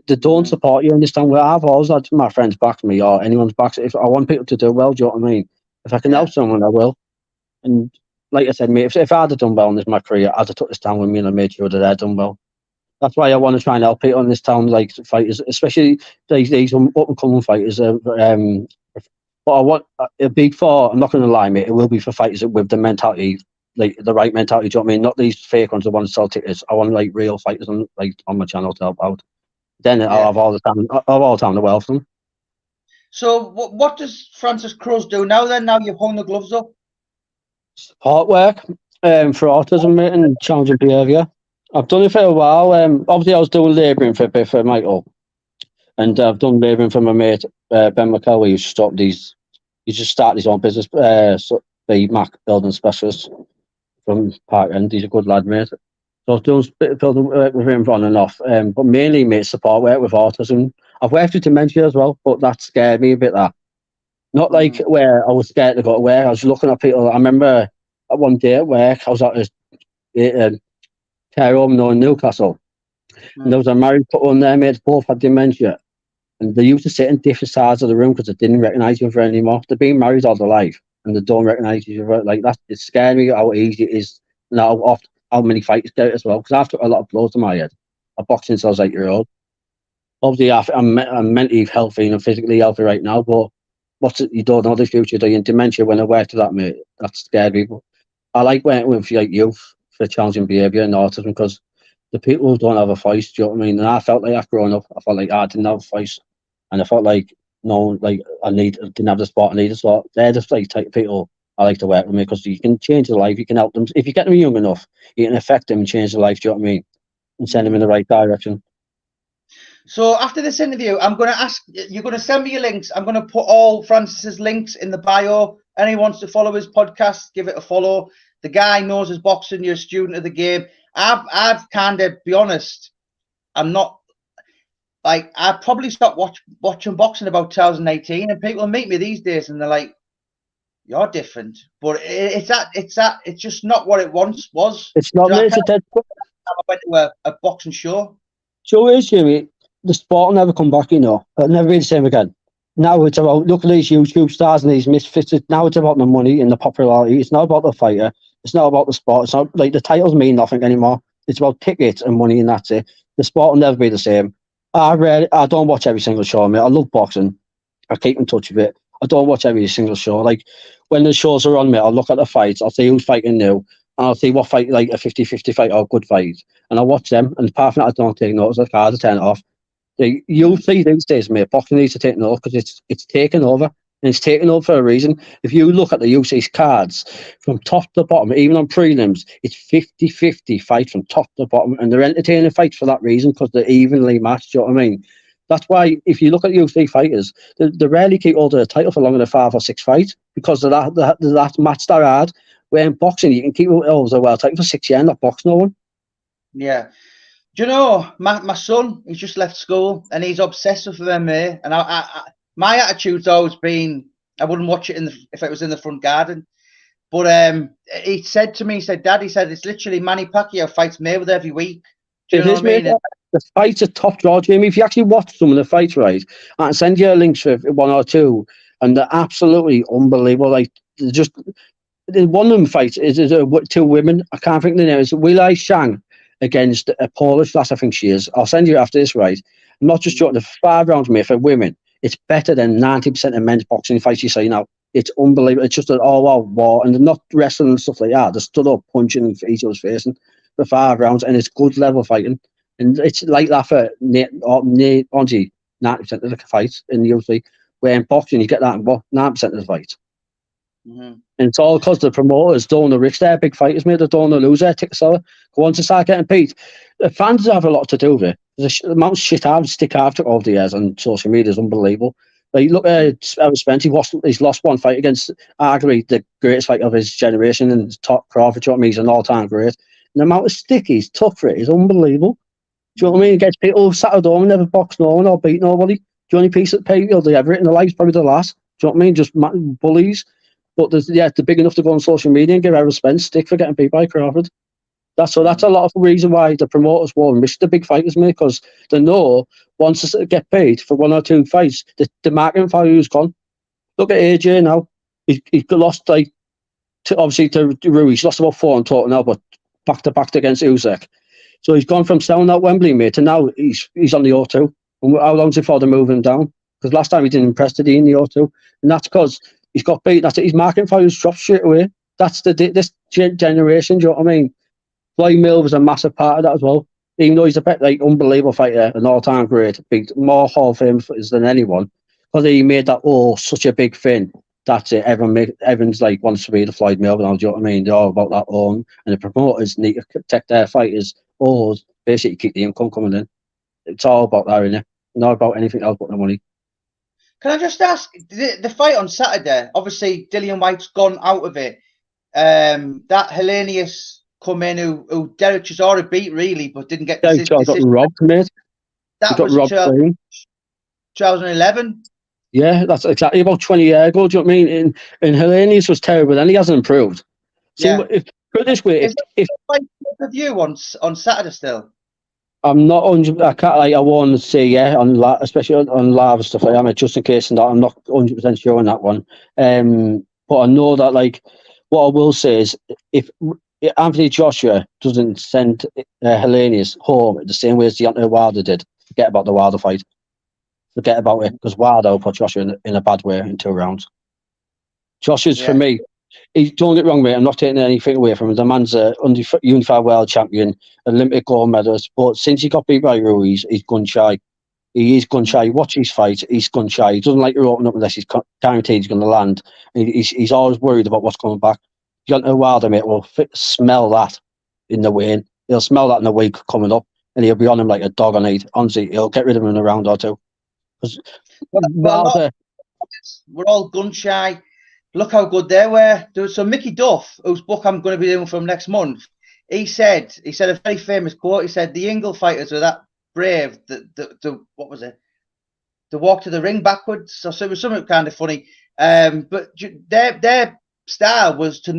They don't support you in this town. Where I've always had my friends back me or anyone's back. If I want people to do well, do you know what I mean? If I can help someone, I will. And like I said, mate, if I'd have done well in my career, I'd have took this town with me and I made sure that I'd done well. That's why I want to try and help people in this town, like fighters, especially these up and coming fighters. But I want a big for. I'm not going to lie, mate. It will be for fighters with the mentality, like the right mentality. Do you know what I mean? Not these fake ones that want to sell tickets. I want like real fighters on my channel to help out. Then I'll have all the time. I'll have all the time in the world for them. So what does Francis Croes do now? Then now you've hung the gloves up. Support work for autism, mate, and challenging behaviour. I've done it for a while. Obviously, I was doing labouring for a bit for Michael, and I've done labouring for my mate Ben McCullough. He just started his own business. The Mac building specialist from Park End. He's a good lad, mate. So I was doing a bit of building work with him on and off, but mainly, mate, support work with autism. I've worked with dementia as well, but that scared me a bit. Not like where I was scared to go to work. I was looking at people. I remember at one day at work, I was at a care home in Newcastle, and there was a married couple in there, mates, both had dementia, and they used to sit in different sides of the room because they didn't recognise each other anymore. They've been married all their life, and they don't recognise each other. Like that, it scared me how easy it is, and how many fights get it as well. Because I've took a lot of blows to my head. I boxed since I was 8 years old. Obviously, I'm mentally healthy and physically healthy right now, but you don't know the future, do you? And dementia, when I worked to that, mate, that scared people. I like working with like youth for challenging behaviour and autism because the people who don't have a voice, do you know what I mean? And I felt like that growing up. I felt like I didn't have a voice, and I felt like I didn't have the spot I needed. So they're just like type of people I like to work with me because you can change their life, you can help them. If you get them young enough, you can affect them and change their life, do you know what I mean? And send them in the right direction. So after this interview, I'm going to ask, you're going to send me your links. I'm going to put all Francis's links in the bio. Anyone wants to follow his podcast, give it a follow. The guy knows his boxing. You're a student of the game. I've kind of, be honest, I'm not, like, I probably stopped watching boxing about 2018, and people meet me these days and they're like, you're different. But it's just not what it once was. It's not, mate, it's a dead. I went to a boxing show. So is Jimmy, the sport will never come back, you know. It'll never be the same again. now it's about, look at these YouTube stars and these misfits. Now it's about the money and the popularity. It's not about the fighter. It's not about the sport. It's not like the titles mean nothing anymore. It's about tickets and money, and that's it. The sport will never be the same. I don't watch every single show, mate. I love boxing. I keep in touch with it. I don't watch every single show. Like when the shows are on, mate, I'll look at the fights. I'll see who's fighting new, and I'll see what fight, like a 50-50 fight or a good fight, and I'll watch them. And apart from that, I don't take notice of the card. I turn it off. You'll see these days, mate, boxing needs to take note because it's taken over. And it's taken over for a reason. If you look at the UC's cards from top to bottom, even on prelims, it's 50-50 fight from top to bottom. And they're entertaining fights for that reason because they're evenly matched. Do you know what I mean? That's why if you look at UFC fighters, they rarely keep hold of the title for longer than 5 or 6 fights because they're that matched are hard. Where in boxing, you can keep hold of the world title for 6 years and not box no one. Yeah. Do you know, my son, he's just left school and he's obsessed with MMA. And my attitude's always been, I wouldn't watch it if it was in the front garden. But he said to me, he said, Dad, he said, it's literally Manny Pacquiao fights Mayweather every week. Do you know what I mean? The fights are top draw, Jamie. If you actually watch some of the fights, right, I can send you links for 1 or 2, and they're absolutely unbelievable. Like, one of them fights is 2 women. I can't think of the name. It's Wilai Shang against a Polish lass, I think she is. I'll send you after this, right? I'm not just joking. The 5 rounds, mate, for women, it's better than 90% of men's boxing fights you see now. It's unbelievable. It's just an all-out war, and they're not wrestling and stuff like that. They're stood up punching each other's face for 5 rounds, and it's good level fighting. And it's like that for 90% of the fights in the UFC. Where in boxing, you get that in 9% of the fights. Mm-hmm. And it's all because the promoters don't want to risk their big fighters, mate. They don't want to lose their ticket seller. Once they start getting paid, the fans have a lot to do with it. The amount of shit I've took over the years on social media is unbelievable. Like, look at Errol Spence. He's lost 1 fight against arguably the greatest fighter of his generation and top Crawford. You know what I mean? He's an all-time great. And the amount of stick he's took for it is unbelievable. Do you know what I mean? Against people sat at home and never boxed no one or beat nobody. The only piece of paper they ever written in their life is probably the last. Do you know what I mean? Just bullies. But they're big enough to go on social media and give Errol Spence stick for getting beat by Crawford. That's a lot of the reason why the promoters won't risk the big fighters, mate, because they know once they get paid for 1 or 2 fights, the marketing value is gone. Look at AJ now. He's lost, like, obviously to Rui. He's lost about 4 in total now, but back to back against Usyk. So he's gone from selling out Wembley, mate, to now he's on the O2. And how long's it for to move him down? Because last time he didn't impress, did he, in the O2? And that's because he's got beat. That's it. His marketing value's dropped straight away. That's this generation. Do you know what I mean? Floyd Mill was a massive part of that as well. Even though he's a unbelievable fighter, an all-time great, big, more Hall of Fame fighters than anyone, because he made that such a big thing. That's it. Everyone's like wants to be the Floyd Mill. Do you know what I mean? They're all about that own, and the promoters need to protect their fighters. Or basically keep the income coming in. It's all about that, isn't it? Not about anything else but the money. Can I just ask, the fight on Saturday, obviously Dillian White's gone out of it. That Hellenius come in who Derek Chisora beat, really, but didn't get the decision. Got robbed, mate. That was 2011. Yeah, that's exactly about 20 years ago. Do you know what I mean? And Hellenius was terrible, and he hasn't improved. Yeah. Put it this way, is there a fight of you on Saturday still? I'm not 100%. I can't, I want to say especially on live and stuff like that, just in case. And I'm not 100% sure on that one. But I know that, like, what I will say is, if Anthony Joshua doesn't send Hellenius home the same way as Deontay Wilder did, forget about the Wilder fight. Forget about it, because Wilder put Joshua in a bad way in 2 rounds. Joshua's, for me, don't get wrong, mate. I'm not taking anything away from him. The man's a unified world champion, Olympic gold medalist. But since he got beat by Ruiz, he's gun shy. He is gun shy. Watch his fights. He's gun shy. He doesn't like to open up unless he's guaranteed he's going to land. He's always worried about what's coming back. Deontay Wilder, mate, will smell that in the weigh-in. He'll smell that in the week coming up, and he'll be on him like a dog on eight. Honestly, he'll get rid of him in a round or 2. Wilder, we're all gun shy. Look how good they were. So Mickey Duff, whose book I'm going to be doing from next month, he said a very famous quote. He said the Ingle fighters are that brave that what was it? To walk to the ring backwards. So it was something kind of funny. But their style was to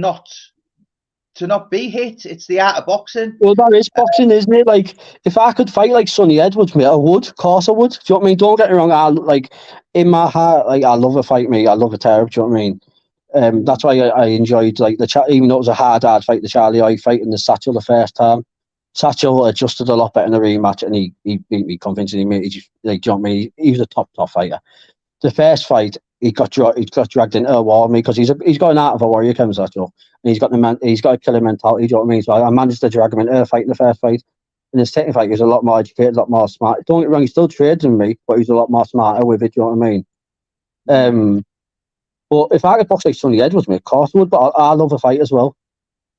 to not be hit. It's the art of boxing. Well, that is boxing, isn't it? Like, if I could fight like Sonny Edwards, mate, I would. Of course I would. Do you know what I mean? Don't get me wrong. Like, in my heart, like, I love a fight, mate. I love a tear up. Do you know what I mean? That's why I enjoyed, like, even though it was a hard fight, the Charlie Eye fight and the Satchel the first time. Satchel adjusted a lot better in the rematch, and he beat me convincingly, mate. He just, like, do you know what I mean? He was a top fighter. The first fight, he got dragged into a war, me, because he's got an art of a warrior, Kevin Satchel, and he's got a killer mentality. Do you know what I mean? So I managed to drag him into a fight in the first fight. In the second fight, he was a lot more educated, a lot more smart. Don't get me wrong, he still trades than me, but he's a lot more smarter with it. Do you know what I mean? But if I could box like Sonny Edwards, mate, of course I would. But I love a fight as well.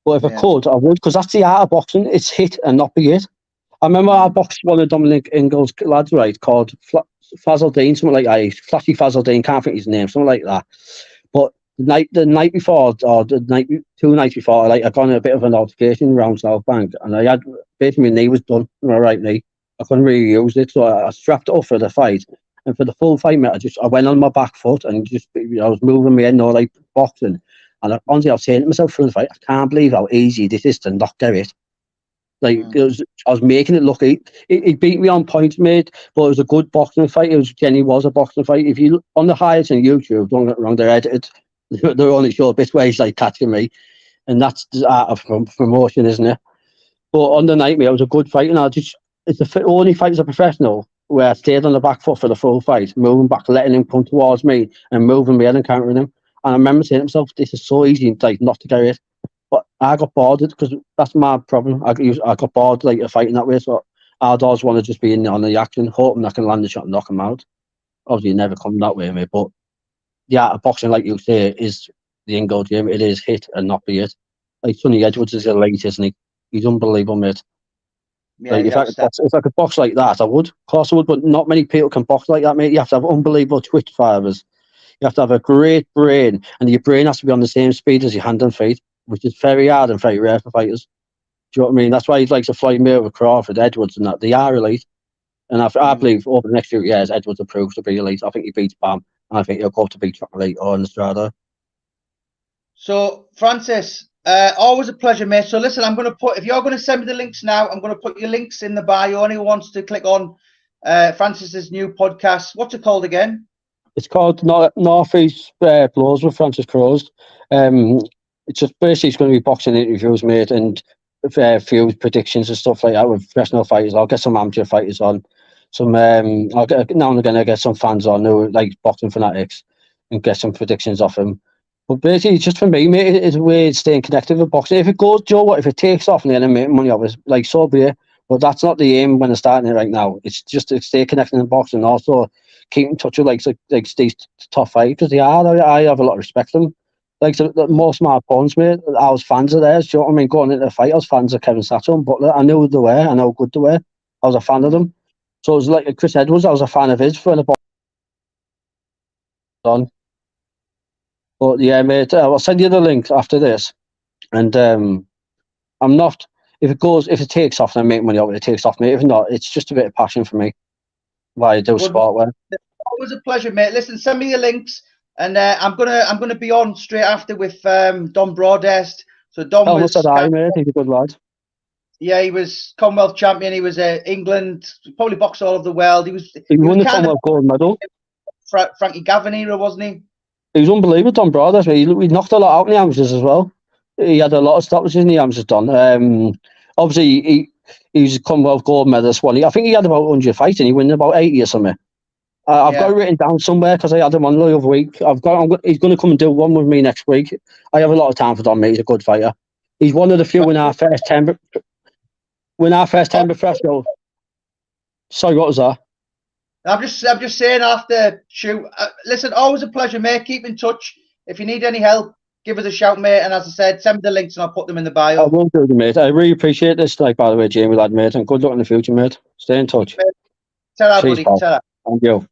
But if I could, I would, because that's the art of boxing. It's hit and not be hit. I remember I boxed one of Dominic Ingall's lads, right, called Fazaldine, something like that. Flashy Fazaldine, can't think his name, something like that. But the night before, or the 2 nights before, like, I got in a bit of an altercation around South Bank, and I had basically my knee was done, my right knee. I couldn't really use it, so I strapped it up for the fight. And for the full fight, mate, I went on my back foot and I was moving my head, like boxing. And honestly, I was saying to myself through the fight, I can't believe how easy this is to not get it. Like, I was making it look. He beat me on points, mate, but it was a good boxing fight. Jenny was a boxing fight. If you on the highlights on YouTube, don't get me wrong, they're edited. They're only short bits where he's like catching me, and that's the art of promotion, isn't it? But on the night, mate, it was a good fight, and it's the only fight as a professional where I stayed on the back foot for the full fight, moving back, letting him come towards me, and moving me head and countering him. And I remember saying to myself, "This is so easy, like, not to get it." But I got bored because that's my problem. I got bored, like, of fighting that way. So I always want to just be in on the action, hoping I can land the shot and knock him out. Obviously, it never come that way, mate. But the art of boxing, like you say, is the Ingold game. It is hit and not be it. Like, Sonny Edwards is elite, isn't he? He's unbelievable, mate. Yeah, like, if I could box like that, I would. Of course I would, but not many people can box like that, mate. You have to have unbelievable twitch fibers. You have to have a great brain, and your brain has to be on the same speed as your hand and feet, which is very hard and very rare for fighters. Do you know what I mean? That's why he'd like to fly me over Crawford, Edwards, and that. They are elite. And I believe over the next few years, Edwards will prove to be elite. I think he beats Bam, and I think he'll go to beat Chocolate or Estrada. So, Francis, always a pleasure, mate. So, listen, I'm going to put, if you're going to send me the links now, I'm going to put your links in the bio. Anyone who wants to click on Francis's new podcast. What's it called again? It's called Northeast Blows with Francis Croes. It's just basically, it's going to be boxing interviews, mate, and a few predictions and stuff like that with professional fighters. I'll get some amateur fighters on. I'll get, now and again, I get some fans on who like boxing fanatics and get some predictions off them. But basically, just for me, mate, it's a way of staying connected with boxing. If it goes, Joe, what if it takes off and then I'm making money off it? Like, so be it. But that's not the aim when I'm starting it right now. It's just to stay connected in boxing and also keep in touch with like these top fighters, because they are. I have a lot of respect for them. Like, the most of my opponents, mate, I was fans of theirs. Do you know what I mean? Going into the fight, I was fans of Kevin Satchel and Butler. I knew who they were. I know how good they were. I was a fan of them. So it was like Chris Edwards. I was a fan of his for the on. But yeah, mate, I'll send you the link after this. And I'm not. If it takes off, then I make money out. It takes off, mate. If not, it's just a bit of passion for me. Why I do sport wear. Always a pleasure, mate. Listen, send me your links. And I'm gonna be on straight after with Dom Broadhurst. So Dom was mate. He's a good lad. Yeah, he was Commonwealth champion. He was England, probably boxed all over the world. He won the Commonwealth gold medal. Frankie Gavin era, wasn't he? He was unbelievable, Dom Broadhurst. He knocked a lot out in the amateurs as well. He had a lot of stoppages in the amateurs done. Obviously, he was a Commonwealth gold medalist. I think he had about 100 fights and he won about 80 or something. I've got it written down somewhere because I had him on the other week. He's going to come and do one with me next week. I have a lot of time for Dom, mate. He's a good fighter. He's one of the few in our first 10 professional. Sorry, what was that? I'm just saying after shoot. Listen, always a pleasure, mate. Keep in touch. If you need any help, give us a shout, mate. And as I said, send me the links and I'll put them in the bio. I will do, mate. I really appreciate this. Like, by the way, Jamie, lad, mate, and good luck in the future, mate. Stay in touch. Tell our buddy. Tell her. Thank you.